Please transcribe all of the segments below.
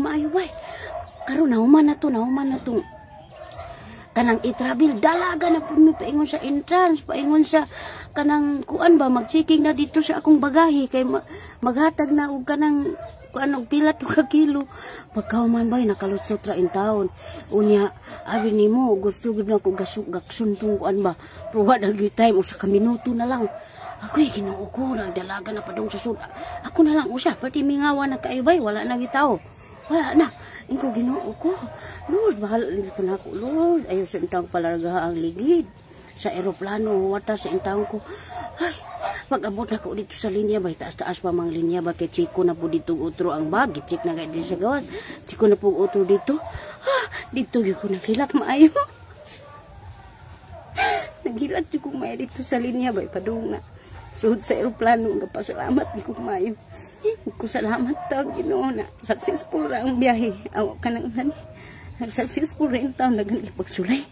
maayo bay. Karon nahuman na to. Kanang i-travel dalaga na pud mi paingon sa entrance, paingon sa kanang kuan ba mag-checking na dito sa akong bagahe kay maghatag na og kanang kuan og pila to ka kilo. Pagkauman bay nakalusot ra in taon. Unya abi nimo gusto gid nako gasuntong kuan ba. Ruwa na gyud time usa ka minuto na lang. Ako'y Ginoo ko dalaga na padong sa sud. Ako na lang usa pati mingawa na kaayo bay wala na gitaw. Wala na. Ingko Ginoo ko. Lord, bahala din ko na ako, Lord. Ayaw sa intang palarga ang ligid. Sa aeroplano, wata sa intang ko. Ay, pag-abot ako dito sa linya ba, taas-taas pa mga linya ba, kay Chiko na po dito utro ang bag. Chik na gaya din sa gawas. Chiko na po utro dito. Dito yung ko naghilak maayo. Naghilak yung kumaya dito sa linya ba, padung na. Suhod sa aeroplano, pasalamat di ko maayo. Ko salamat taon Ginoo na successful ra ang biyahe. Aw kanang ani. Successful ra ang taon nagan pagsulay.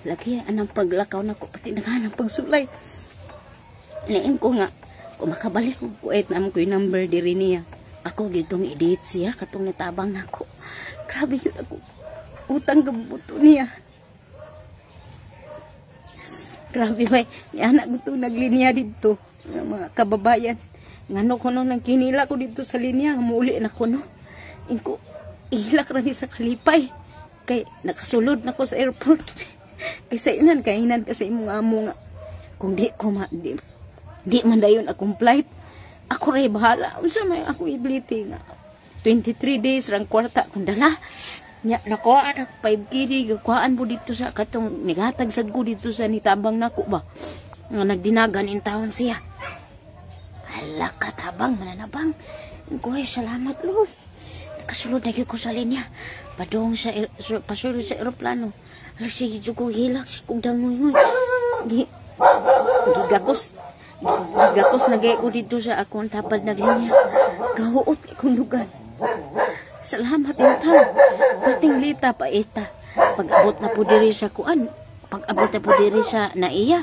Lagi anang paglakaw nako pati naghanap pagsulay. Lain ko nga kung makabalik ko kuet na ko yung number diri niya. Ako gyud tong i-date siya katong natabang nako. Grabe yun ako. Utang gabuto niya. Grabe ba, anak ko itong naglinya dito, mga kababayan. Ngano ko nang kinila ko dito sa linya, muli na ko no. Ingko, ihilak ra ni sa kalipay. Kay nakasulod na ko sa airport. Kay sa inan, kainan ka sa imong amo nga. Kung di ko di man dayon akong flight, ako ray bahala. Unsa may ako ibliti nga. 23 days rang kwarta kung dala. Nya nakuha na 5 kg gakuhaan po dito sa katong nigatag sad ko dito sa nitabang nako ba. Nga nagdinagan in taon siya. Hala katabang mananabang. Kuhay salamat Lord. Nakasulod na ko sa linya. Padong sa pasulod sa aeroplano. Hala sige ko hilak si kong dangoy. Gigakos na gaya ko dito sa akong tapad na linya. Gahuot kong lugar. Salamat yung tao. Pating lita pa ita. Pag-abot na po diri sa kuan. Pag-abot na po diri sa naiya.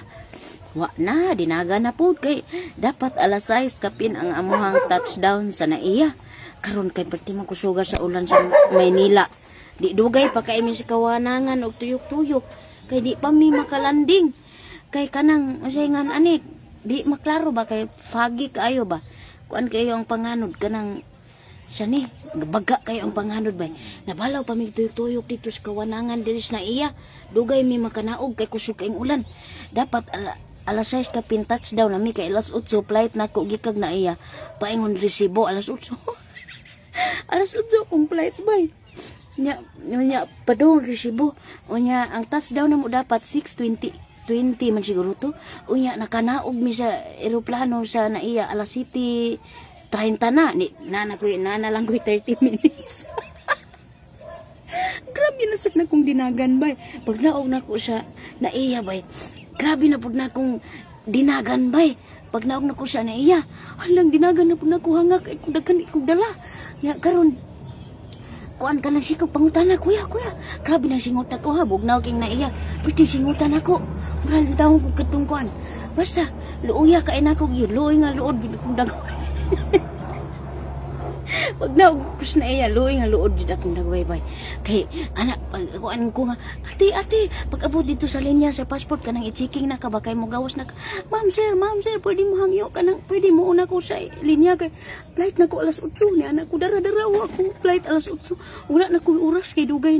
Wa na, dinaga na po. Kay dapat alas 6 kapin ang amuhang touchdown sa naiya. Karon kay perti man kusugar sa ulan sa Maynila. Di dugay pa kay mi sa kawanangan og tuyok-tuyok. Kay di pa mi makalanding. Kay kanang usayngan anik. Di maklaro ba kay foggy kaayo ba? Kuan kayo ang panganod kanang siya ni, baga kayo ang panganod ba? Nabalaw pa may tuyok-tuyok dito sa kawanangan diris na iya. Dugay may makanaog kay kusog kayong ulan. Dapat alas 6 ka pintats daw nami kay alas 8 flight na ko gikag na iya. Paingon resibo alas 8. Alas 8 kung flight ba? Nya padong resibo. Unya ang touchdown na mo dapat 6:20 man siguro to. Unya nakanaog mi sa eroplano sa naiya alas 7:30 na. Nana lang ko 30 minutes. Grabe na sak na kong dinagan bay. Pag naog na ko sa naiya bay. Grabe na pud na kong dinagan bay. Pag naog na ko sa naiya. Halang dinagan na pud na ko hangak kay kudagan ikog dala. Nya karon kuan ka nang sikap pangutana kuya. Grabe na singot ako ha. Bugnaw king naiya. Pwede singutan ako. Murang taong ko katungkuan. Basta luuya kain ako gyud. Luoy nga luod gid kong dagway. Pag naugpos na iya, luoy nga luod dito akong nagwaybay. Kay, anak, pag-akuan ko nga, ate, pag-abot dito sa linya sa passport ka nang i-checking na ka ba, kay mo gawas na ka, ma'am sir, pwede mo hangyo ka nang, pwede mo una ko sa linya, kay flight na ko alas 8, ni anak ko, dara-daraw ako, flight alas 8, wala na ko oras, kay dugay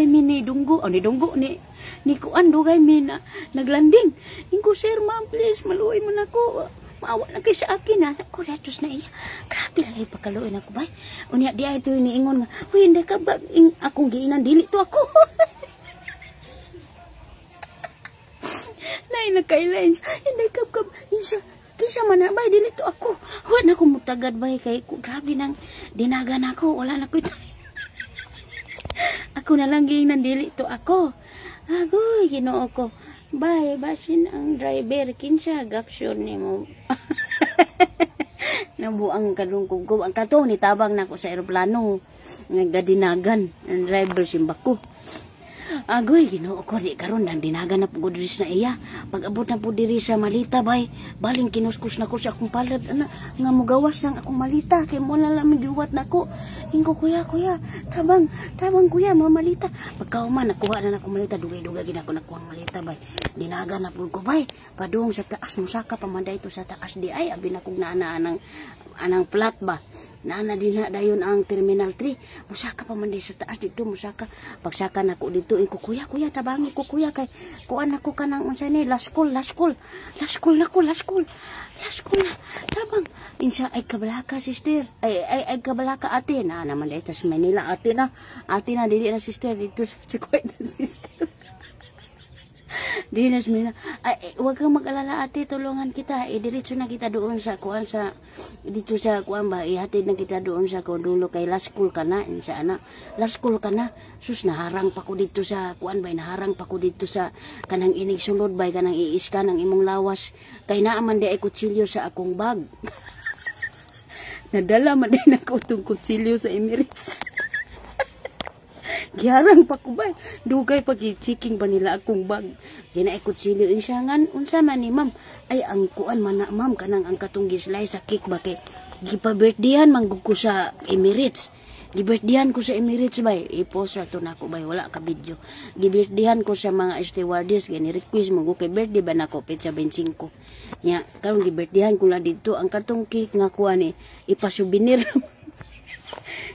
mi ni dunggo, ni kuan, dugay mi na naglanding. Ingko, sir, ma'am, please, maluoy mo na ko. Maawa na kayo sa akin ha. Ako retos na iya. Grabe lagi pagkaluin ako ba? Unya di ay ito iniingon nga. Uy, hindi ka ba? Akong giinan, dili to ako. Nay, nagkailan siya. Hindi ka ba? Kisa man na ba? Dili to ako. Huwag na akong mutagad ba? Kaya grabe nang dinagan ako. Wala na ko ito. Ako na lang giinan, dili to ako. Agoy, Ginoo ko. Bye, basin ang driver. Kinsa gaksyon ni mo. Nabuang kadungkog ko. Ang kato, nitabang na ko sa aeroplano. Nagdadinagan. Ang driver simbako. Agoy, Ginoo ko di karon nang dinaga na pugod diri na iya. Pag abot na po diri sa malita bay, baling kinuskus na ko sa akong palad ana nga mugawas nang akong malita kay mo na lang giluwat nako. Ingko kuya, tabang kuya mamalita. Pagkauman nakuha na akong malita dugay-dugay gid ako nakuha ang malita bay. Dinaga na pud ko bay. Padung sa taas musaka pamanday to sa taas di ay abi na kog naana anang plat ba. Naana din na dayon ang Terminal 3. Musaka pa man sa taas dito, musaka. Pagsaka na ko dito, ko kuya, tabangi ko kuya kay kuan ako kanang unsa ni last call na. Tabang insa ay kabalaka sister. Ay kabalaka ate na naman dito sa Manila ate na dili na sister dito sa Kuwait sister. Dinas mina ay wag kang mag-alala ate, tulungan kita. Diretso na kita doon sa kuan sa dito sa kuan ba, ihatid na kita doon sa Kondulo kay last school ka na insa ana. Last school ka na. Sus naharang pa ko dito sa kuan bay, naharang pa ko dito sa kanang inig sulod bay kanang iis ka ng imong lawas kay naa man di ay kutsilyo sa akong bag. Nadala man din ako tong kutsilyo sa Emirates. Giharang pa ko ba? Dugay pag i-checking pa nila akong bag. Gina kutsilyo insyangan. Unsa man ni ma'am? Ay ang kuan man na ma'am kanang ang katong gislay sa cake ba kay gipa-birthdayhan manggug ko sa Emirates. Gi-birthdayhan ko sa Emirates bay. I-post ra to nako bay, wala ka video. Gi-birthdayhan ko sa mga stewardess gani request mo kay birthday ba nako petsa 25. Nya karon gi-birthdayhan ko la dito ang katong cake nga kuan ni ipa-souvenir.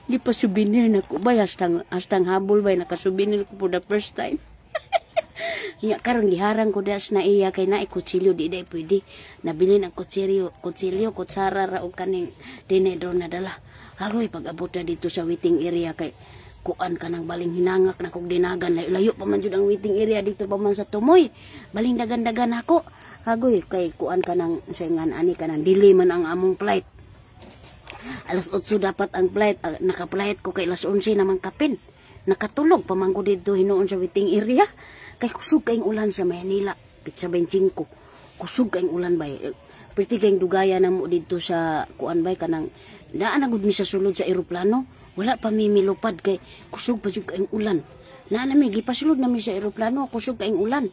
Di pa souvenir na ko bay hastang habol bay nakasouvenir ko for the first time. Ya karon giharang ko das na iya kay naay kutsilyo di day pwede. Nabili ng kutsilyo kutsara ra og kaning dinedor na dala. Agoy pag abot na dito sa waiting area kay kuan ka nang baling hinangak na kog dinagan layo pa man jud ang waiting area dito pa man sa Tumoy. Baling dagan-dagan ako. Agoy kay kuan ka nang saingan ani ka nang dili man ang among flight. Alas 8 dapat ang flight. Naka-flight ko kay alas 11 naman kapin. Nakatulog pamangko dito hinuon sa waiting area. Kay kusog kayong ulan sa Manila. Pitsa 25. Kusog kayong ulan bay. Pretty kayong dugaya na mo dito sa kuan bay kanang daan agud mi sa sulod sa eroplano. Wala pa mi milupad kay kusog pa jud kayong ulan. Naa na mi gipasulod na mi sa eroplano kusog kayong ulan.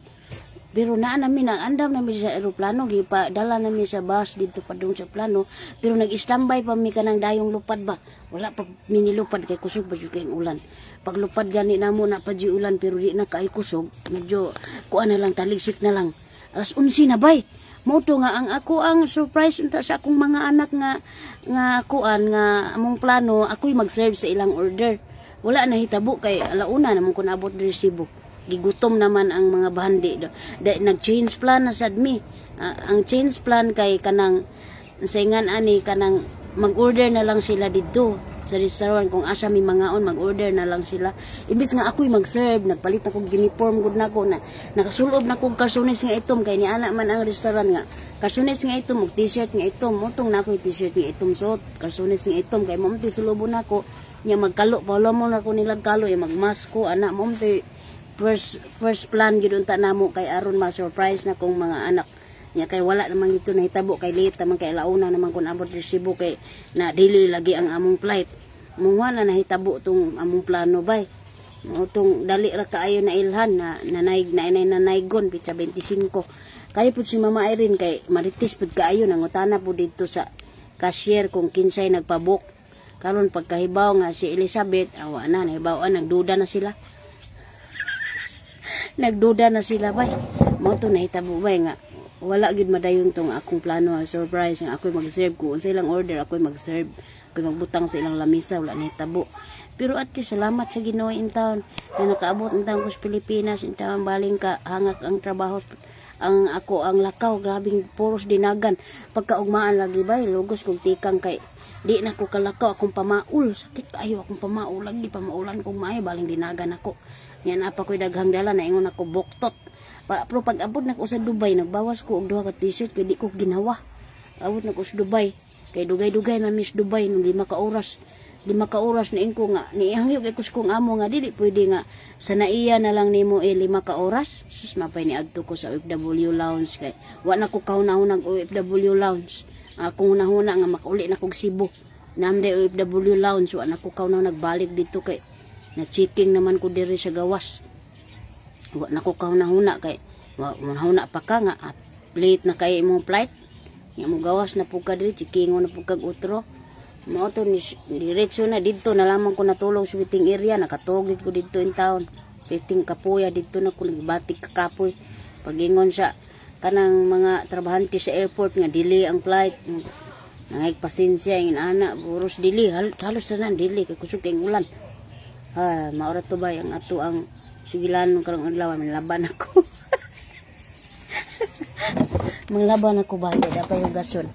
Pero naa namin andam namin sa eroplano gipadala namin sa bus dito padung sa plano pero nag-standby pa mi kanang dayong lupad ba wala pa minilupad kay kusog pa jud kay ulan paglupad gani namo na pa jud ulan pero di na kay kusog medyo kuan na lang taligsik na lang alas 11 na bay mo to nga ang ako ang surprise unta sa akong mga anak nga kuan nga among plano ako'y mag-serve sa ilang order wala na hitabo kay alauna namon ko naabot diri Cebu. Gigutom naman ang mga bahandi. Nag-change plan na sad mi. Ang change plan kay kanang saingan ani kanang mag-order na lang sila dito sa restaurant kung asa mi mangaon mag-order na lang sila. Ibis nga ako'y mag-serve, nagpalit ako uniform gud nako na nakasulob na kog kasunis nga itom kay niana man ang restaurant nga. Kasunis nga itom og t-shirt nga itom, motong nako t-shirt nga itom suot, kasunis nga itom kay mo ti sulobon nako. Nya magkalo pa mo na ko nilang kalo magmask ko ana mo ti first plan gid unta namo kay aron ma-surprise na kong mga anak nya kay wala namang ito nahitabo kay late naman kay launa naman kun abot sa Cebu kay na dili lagi ang among flight mong wala nahitabo tong among plano bay mo tong dali ra kaayo na ilhan na nanaygon pitsa 25 kay pud si Mama Irene kay maritis pud kaayo nangutana pud dito sa cashier kung kinsay nagpabook karon pagkahibaw nga si Elizabeth awa na nahibawan nagduda na sila bay mo to nahitabo bay nga wala gid madayon tong akong plano ang surprise nga ako'y mag-serve ko unsa ilang order ako'y mag-serve ako'y magbutang sa ilang lamisa wala nahitabo pero at salamat sa Ginoo in town na nakaabot in town ko sa Pilipinas in town baling ka hangak ang trabaho ang ako ang lakaw grabing puros dinagan pagkaugmaan lagi bay lugos kog tikang kay di na ko kalakaw akong pamaul sakit kayo akong pamaul lagi pamaulan kong maayo baling dinagan ako yan apa ko'y daghang dala na ingon ako buktot. Pero pag abot na ko sa Dubai, nagbawas ko og 2 ka t-shirt kay di ko ginawa. Abot na ko sa Dubai. Kay dugay-dugay na miss Dubai nung 5 ka oras. 5 ka oras na ingko nga. Nihangyog ay kus kong amo nga dili pwede nga sa naiya na lang nimo 5 ka oras. Sus mapay ni adto ko sa OFW lounge kay wa na ko kauna-una OFW lounge. Akong una-una nga makauli na kog Cebu. Namday OFW lounge wa na ko kauna nagbalik dito kay na checking naman ko diri sa gawas Wa na ko kahuna-huna kay mahuna pa ka nga late na kay imong flight. Nga mo gawas na pug ka diri, chikingon na pug kag utro. Mao to diretso na didto na lamang ko natulog sa waiting area, nakatugid ko didto in town. Waiting kapuya didto na ko nagbatik kakapoy. Pagingon sa kanang mga trabahante sa airport nga delay ang flight. Nangay pasensya ang ana, buros delay, halos na delay kay kusog kay ulan. Maura to ba ang ato ang sigilan ng karong adlaw, manlaban ako. Manglaban ako ba, dapat yung gason.